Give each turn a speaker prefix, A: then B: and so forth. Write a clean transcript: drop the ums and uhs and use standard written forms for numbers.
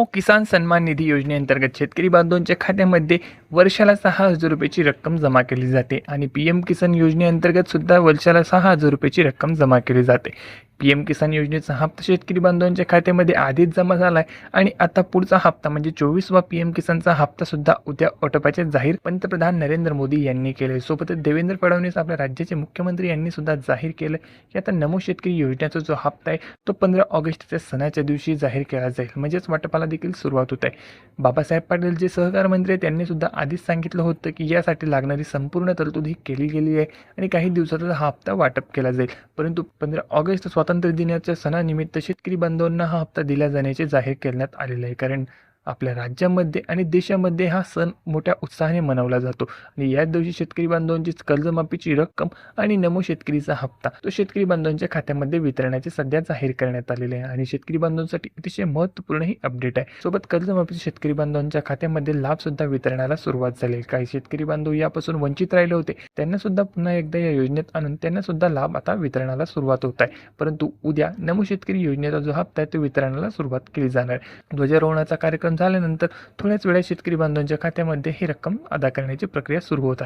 A: किसान सन्मान निधी योजनेअंतर्गत शेतकरी बांधवांच्या खात्यामध्ये वर्षाला 6,000 रुपयाची रक्कम जमा केली जाते आणि पीएम किसान योजनेअंतर्गत सुद्धा वर्षाला 6,000 रुपयाची रक्कम जमा केली जाते. पीएम किसान योजनेचा हप्ता शेतकरी बांधवांच्या खात्यामध्ये आधीच जमा झाला आहे आणि आता पुढचा हप्ता म्हणजे 24वा पीएम किसानचा हप्ता सुद्धा उद्या वाटपाचे जाहीर पंतप्रधान नरेंद्र मोदी यांनी केले. सोबतच देवेंद्र फडणवीस आपल्या राज्याचे मुख्यमंत्री यांनी सुद्धा जाहीर केलं की आता नमो शेतकरी योजनेचा जो हप्ता आहे तो 15 ऑगस्टच्या सणाच्या दिवशी जाहीर केला जाईल. म्हणजेच वाटपाला देखील सुरुवात होत आहे. बाबासाहेब पाटील जे सहकार मंत्री आहेत त्यांनी सुद्धा आधीच सांगितलं होतं की यासाठी लागणारी संपूर्ण तरतूद ही केली गेली आहे आणि काही दिवसातच हा हप्ता वाटप केला जाईल. परंतु 15 ऑगस्ट स्वातंत्र्य दिनाच्या सणानिमित्त शेतकरी बांधवांना हा हप्ता दिला जाण्याचे जाहीर करण्यात आलेले आहे. कारण आपल्या राज्यामध्ये आणि देशामध्ये हा सण मोठ्या उत्साहाने मनवला जातो आणि याच दिवशी शेतकरी बांधवांची कर्जमाफीची रक्कम आणि नमो शेतकरीचा हप्ता तो शेतकरी बांधवांच्या खात्यामध्ये वितरणाचे सध्या जाहीर करण्यात आलेले आहे आणि शेतकरी बांधवांसाठी अतिशय महत्त्वपूर्ण ही अपडेट आहे. सोबत कर्जमाफी शेतकरी बांधवांच्या खात्यामध्ये लाभ सुद्धा वितरणाला सुरुवात झाली. काही शेतकरी बांधव यापासून वंचित राहिले होते त्यांना सुद्धा पुन्हा एकदा या योजनेत आणून त्यांना सुद्धा लाभ आता वितरणाला सुरुवात होत आहे. परंतु उद्या नमो शेतकरी योजनेचा जो हप्ता आहे तो वितरणाला सुरुवात केली जाणार. ध्वजारोहणाचा कार्यक्रम झाल्यानंतर थोड्याच वेळात शेतकरी बांधवांच्या खात्यामध्ये ही रक्कम अदा करण्याची प्रक्रिया सुरू होत आहे.